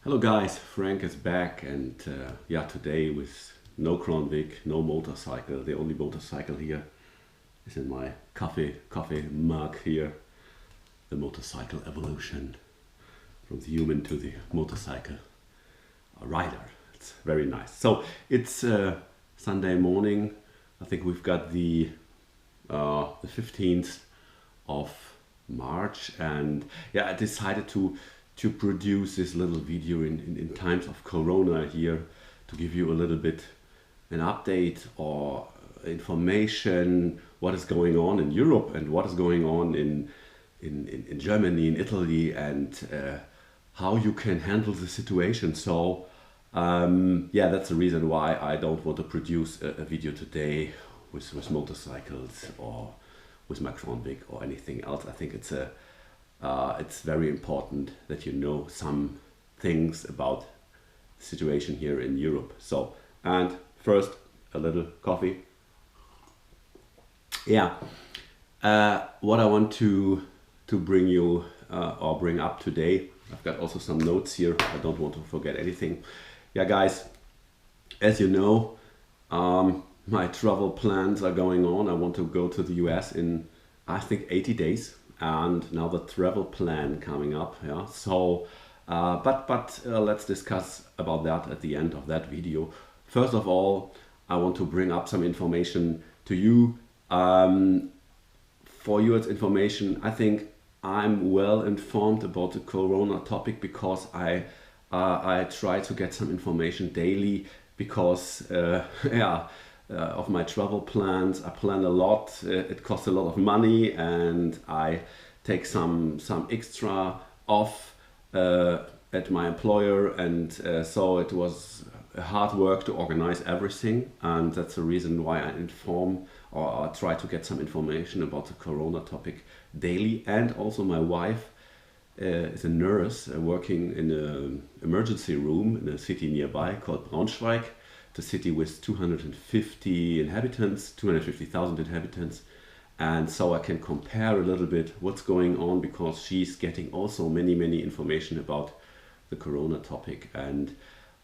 Hello guys, Frank is back and yeah, today with no Kronvik, no motorcycle. The only motorcycle here is in my coffee mug here. The motorcycle evolution from the human to the motorcycle rider. It's very nice. So it's Sunday morning. I think we've got the 15th of March, and yeah, I decided to produce this little video in times of Corona here to give you a little bit an update or information what is going on in Europe and what is going on in Germany, in Italy, and how you can handle the situation. So yeah, that's the reason why I don't want to produce a video today with motorcycles or with my Kronvik or anything else. I think it's very important that you know some things about the situation here in Europe. So, and first a little coffee. Yeah, what I want to bring you or bring up today. I've got also some notes here. I don't want to forget anything. Yeah, guys, as you know, my travel plans are going on. I want to go to the US in, I think, 80 days. And now the travel plan coming up. Yeah. So, but let's discuss about that at the end of that video. First of all, I want to bring up some information to you. For your information, I think I'm well informed about the Corona topic because I try to get some information daily because yeah. Of my travel plans, I plan a lot. It costs a lot of money, and I take some extra off at my employer, and so it was hard work to organize everything, and that's the reason why I inform or I try to get some information about the Corona topic daily. And also my wife is a nurse working in an emergency room in a city nearby called Braunschweig. The city with 250 inhabitants, 250,000 inhabitants. And so I can compare a little bit what's going on because she's getting also many information about the Corona topic, and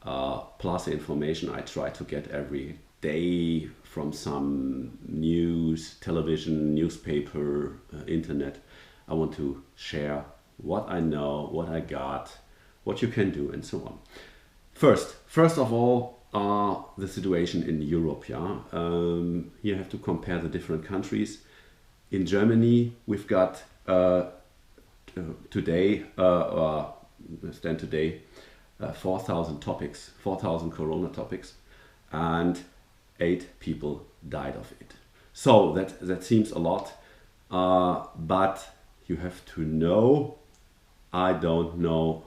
plus the information I try to get every day from some news, television, newspaper, internet. I want to share what I know, what I got, what you can do, and so on. First of all, the situation in Europe. Yeah, you have to compare the different countries. In Germany, we've got today, 4,000 topics, 4,000 Corona topics, and 8 people died of it. So that seems a lot, but you have to know, I don't know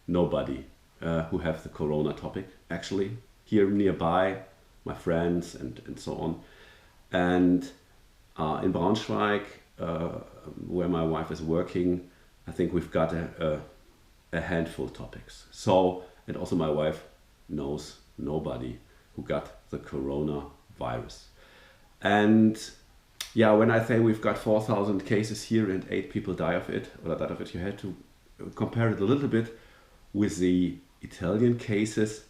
nobody who have the Corona topic actually here nearby, my friends and so on. And in Braunschweig, where my wife is working, I think we've got a handful of topics. So, and also my wife knows nobody who got the Corona virus. And yeah, when I say we've got 4,000 cases here and 8 people die of it, you have to compare it a little bit with the Italian cases.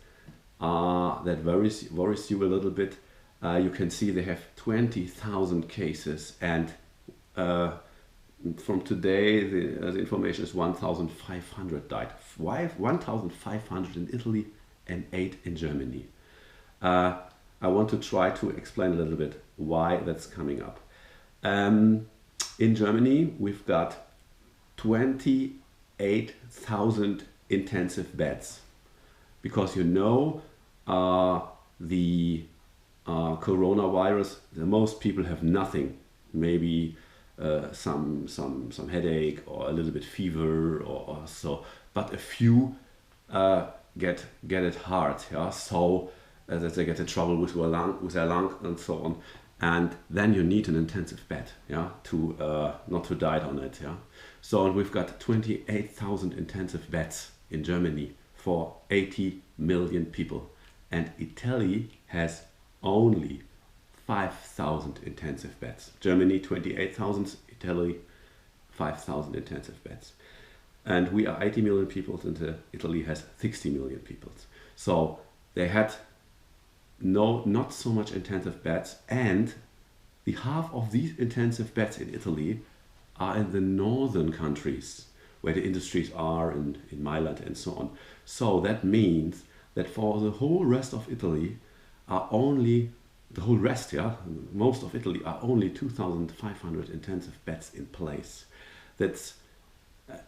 That worries you a little bit. You can see they have 20,000 cases, and from today the information is 1,500 died. Why 1,500 in Italy and 8 in Germany? I want to try to explain a little bit why that's coming up. In Germany, we've got 28,000 intensive beds. Because you know the coronavirus, the most people have nothing, maybe some headache or a little bit fever or so, but a few get it hard, yeah. So that they get in trouble with their lung and so on, and then you need an intensive bed, yeah, to not to die on it, yeah. So we've got 28,000 intensive beds in Germany for 80 million people, and Italy has only 5,000 intensive beds. Germany 28,000, Italy 5,000 intensive beds. and we are 80 million people, and Italy has 60 million people. So they had not so much intensive beds, and the half of these intensive beds in Italy are in the northern countries where the industries are in Milan and so on. So that means that for the whole rest of Italy are only, the whole rest, yeah, most of Italy are only 2,500 intensive beds in place. That's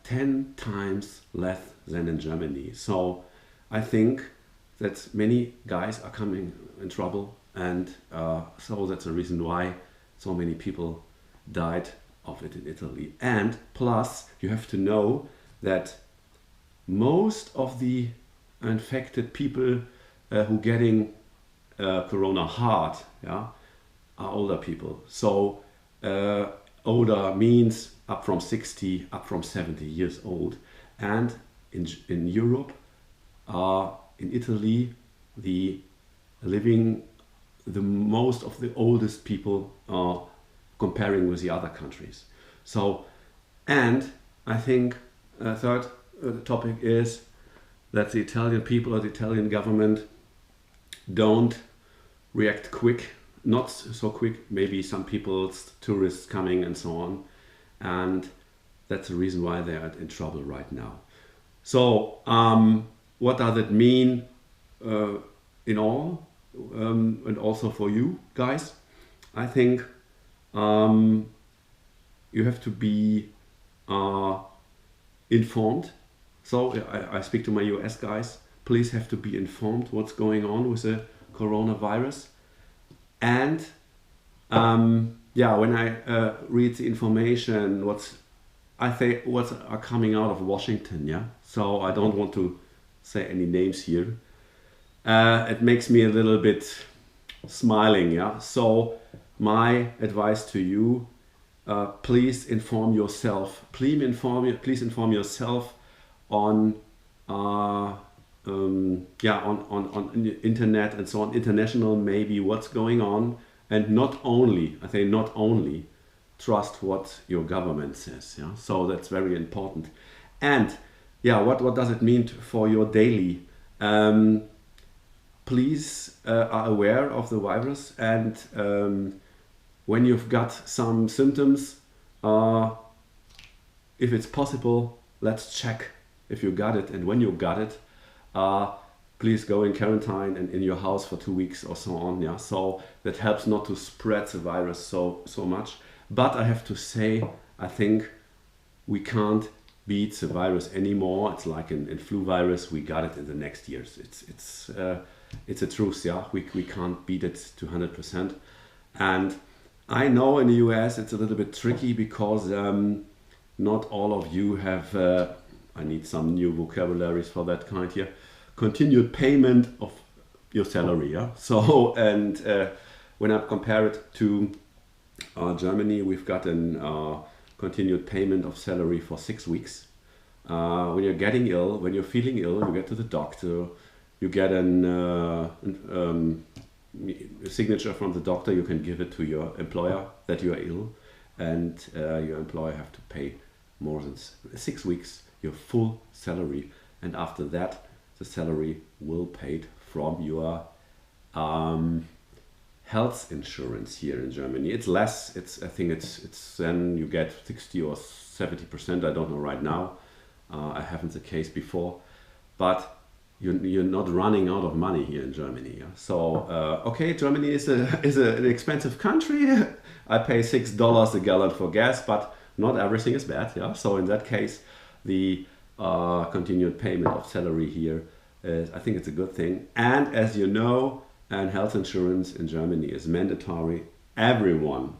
10 times less than in Germany. So I think that many guys are coming in trouble, and so that's the reason why so many people died of it in Italy. And plus, you have to know that most of the infected people who getting corona hard, yeah, are older people. So older means up from 60, up from 70 years old. And in Europe, in Italy, the most of the oldest people are comparing with the other countries. So, and I think a third topic is that the Italian people or the Italian government don't react quick, not so quick, maybe some people, tourists coming and so on, and that's the reason why they are in trouble right now. So what does it mean in all, and also for you guys? I think you have to be informed. So I speak to my US guys. Please have to be informed what's going on with the coronavirus. And yeah, when I read the information, what are coming out of Washington, yeah. So I don't want to say any names here. It makes me a little bit smiling, yeah. So my advice to you: please inform yourself. Please inform yourself on on the internet and so on, international maybe, what's going on, and not only trust what your government says. Yeah, so that's very important. And yeah, what does it mean for your daily? Please are aware of the virus, and when you've got some symptoms, if it's possible, let's check if you got it, and when you got it, please go in quarantine and in your house for 2 weeks or so on. Yeah, so that helps not to spread the virus so much. But I have to say, I think we can't beat the virus anymore. It's like in flu virus, we got it in the next years. It's a truth. Yeah, we can't beat it to 100%. And I know in the US it's a little bit tricky because not all of you have. I need some new vocabularies for that kind here. Continued payment of your salary. Yeah. So and when I compare it to Germany, we've got a continued payment of salary for 6 weeks. When you're getting ill, when you're feeling ill, you get to the doctor, you get a signature from the doctor, you can give it to your employer that you are ill, and your employer have to pay more than 6 weeks your full salary, and after that the salary will paid from your health insurance here in Germany. It's less. I think it's then you get 60 or 70%. I don't know right now. I haven't the case before, but you're not running out of money here in Germany. Yeah? So okay, Germany is an expensive country. I pay $6 a gallon for gas, but not everything is bad. Yeah. So in that case, the continued payment of salary here is, I think it's a good thing. And as you know, and health insurance in Germany is mandatory. Everyone,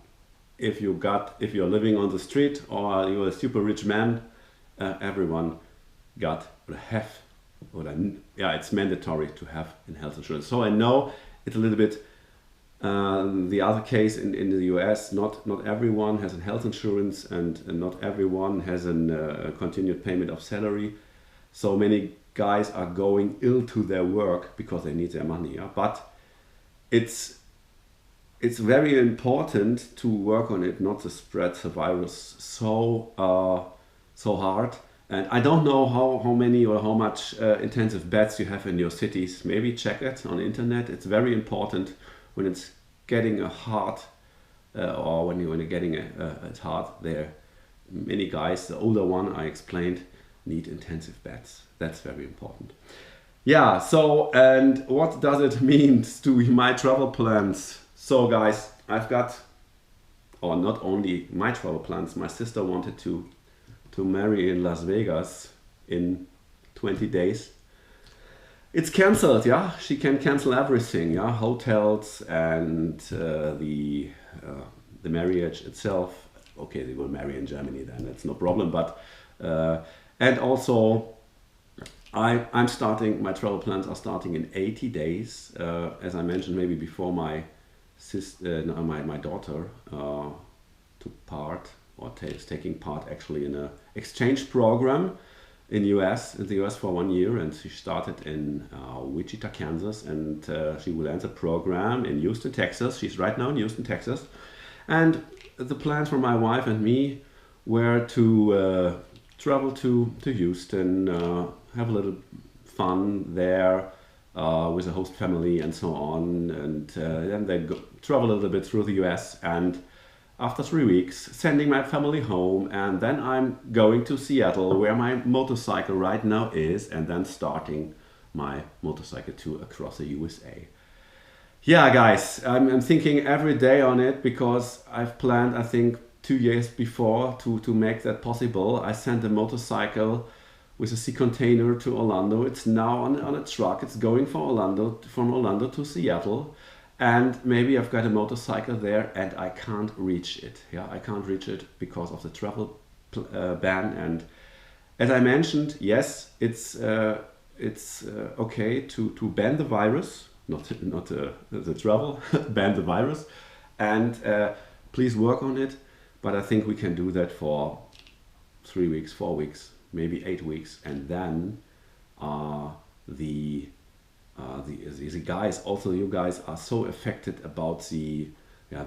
if you're living on the street or you're a super rich man, everyone it's mandatory to have in health insurance. So I know it's a little bit the other case in the US. Not everyone has a health insurance, and not everyone has a continued payment of salary. So many guys are going ill to their work because they need their money. Yeah? But it's very important to work on it, not to spread the virus so hard. And I don't know how many or how much intensive beds you have in your cities. Maybe check it on the internet. It's very important when it's getting a hard or when you're getting it hard there. Many guys, the older one I explained, need intensive beds. That's very important. Yeah, so and what does it mean to my travel plans? So guys, I've got, or not only my travel plans, my sister wanted to marry in Las Vegas in 20 days. It's cancelled, yeah. She can cancel everything, yeah. Hotels and the marriage itself. Okay, they will marry in Germany then. That's no problem. But and also, I'm starting. My travel plans are starting in 80 days. As I mentioned, maybe before my my daughter took part or is taking part actually in a exchange program in the US for 1 year, and she started in Wichita, Kansas, and she will end the program in Houston, Texas. She's right now in Houston, Texas, and the plans for my wife and me were to travel to Houston, have a little fun there with a host family and so on, and then they travel a little bit through the US, and after 3 weeks, sending my family home, and then I'm going to Seattle, where my motorcycle right now is, and then starting my motorcycle tour across the USA. Yeah, guys, I'm thinking every day on it because I've planned, I think, 2 years before to make that possible. I sent a motorcycle with a sea container to Orlando. It's now on a truck. It's going from Orlando to Seattle. And maybe I've got a motorcycle there and I can't reach it. Yeah, I can't reach it because of the travel ban. And as I mentioned, yes, it's okay to ban the virus, not the travel, ban the virus, and please work on it. But I think we can do that for 3 weeks, 4 weeks, maybe 8 weeks, and then the guys, also you guys, are so affected about the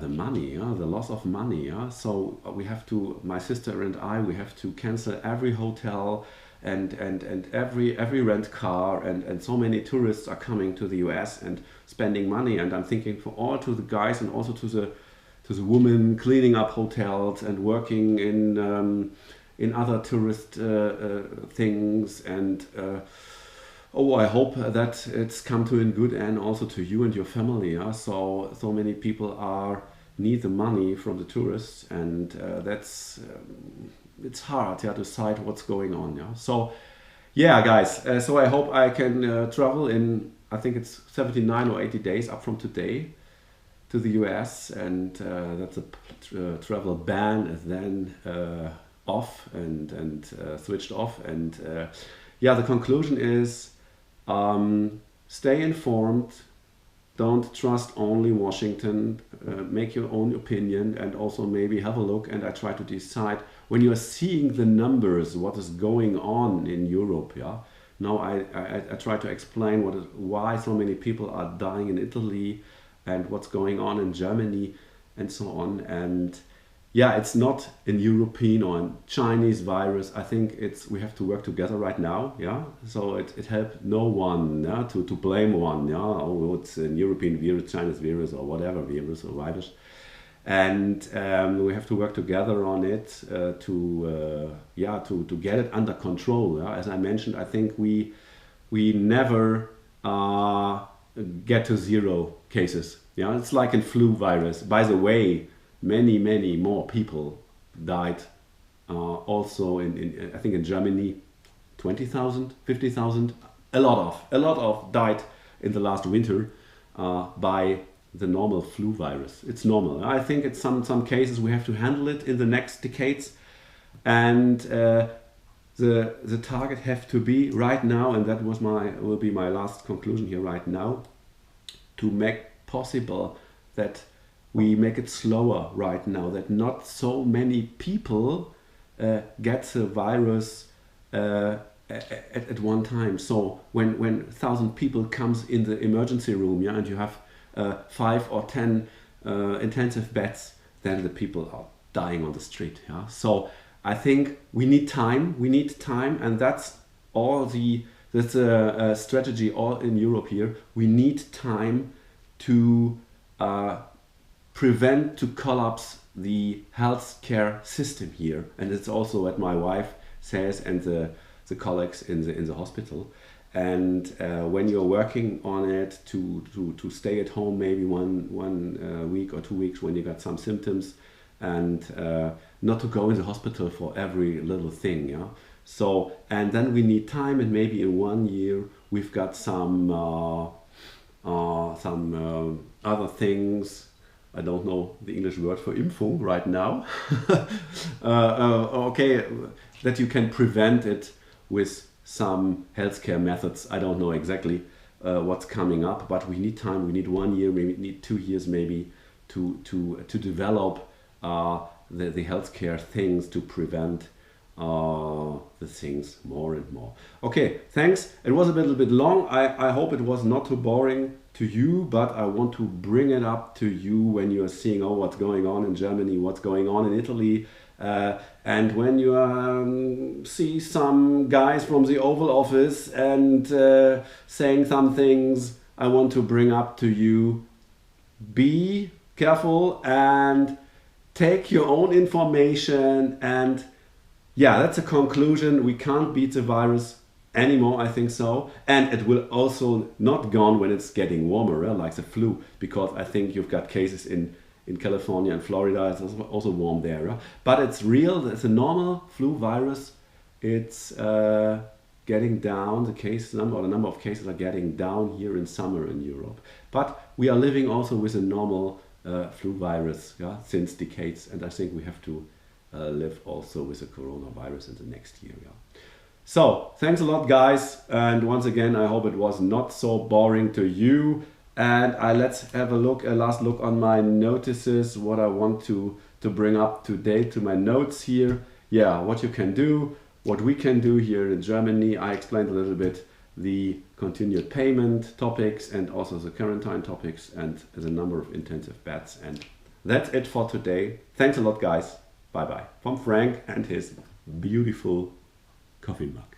money, the loss of money. So we have to, my sister and I, we have to cancel every hotel and every rent car, and so many tourists are coming to the US and spending money. And I'm thinking to the guys and also to the women cleaning up hotels and working in other tourist things, and I hope that it's come to a good end also to you and your family. Yeah? So many people need the money from the tourists, and that's it's hard to decide what's going on. Yeah. So yeah, guys. So I hope I can travel in, I think it's 79 or 80 days up from today to the US, and that the travel ban is then off and switched off. And the conclusion is, stay informed, don't trust only Washington, make your own opinion, and also maybe have a look. And I try to decide, when you are seeing the numbers, what is going on in Europe. Yeah, now I try to explain why so many people are dying in Italy and what's going on in Germany and so on. And yeah, it's not an European or a Chinese virus. I think we have to work together right now. Yeah, so it helped no one, yeah, to blame one. Yeah, oh, it's a European virus, Chinese virus, or whatever virus or virus. And we have to work together on it to get it under control. Yeah? As I mentioned, I think we never get to 0 cases. Yeah, it's like in flu virus. By the way, many more people died. Also in I think in Germany, 20,000, 50,000. A lot of died in the last winter by the normal flu virus. It's normal. I think it's some cases we have to handle it in the next decades, and the target have to be right now, and that will be my last conclusion here right now, to make possible that we make it slower right now, that not so many people get the virus at one time. So when 1,000 people comes in the emergency room, yeah, and you have 5 or 10 intensive beds, then the people are dying on the street. Yeah? So I think we need time. We need time, and that's that's a strategy all in Europe here. We need time to prevent to collapse the healthcare system here, and it's also what my wife says and the colleagues in the hospital. And when you're working on it to stay at home maybe one week or 2 weeks when you got some symptoms, and not to go in the hospital for every little thing, yeah. So, and then we need time, and maybe in 1 year we've got some other things. I don't know the English word for Impfung right now. Okay, that you can prevent it with some healthcare methods. I don't know exactly what's coming up, but we need time. We need 1 year, maybe need 2 years, maybe to develop the healthcare things to prevent the things more and more. Okay, thanks. It was a little bit long. I hope it was not too boring to you, but I want to bring it up to you when you are seeing, oh, what's going on in Germany, what's going on in Italy, and when you see some guys from the Oval Office and saying some things, I want to bring up to you. Be careful and take your own information, and yeah, that's a conclusion. We can't beat the virus anymore, I think so. And it will also not gone when it's getting warmer, like the flu, because I think you've got cases in California and Florida. It's also warm there. But it's real. It's a normal flu virus. It's getting down. The case number, or the number of cases are getting down here in summer in Europe. But we are living also with a normal flu virus, yeah, since decades. And I think we have to live also with the coronavirus in the next year. Yeah. So thanks a lot, guys. And once again, I hope it was not so boring to you. And let's have a last look on my notices, what I want to bring up to date to my notes here. Yeah, what you can do, what we can do here in Germany. I explained a little bit the continued payment topics and also the quarantine topics and the number of intensive beds. And that's it for today. Thanks a lot, guys. Bye-bye. From Frank and his beautiful coffee mug.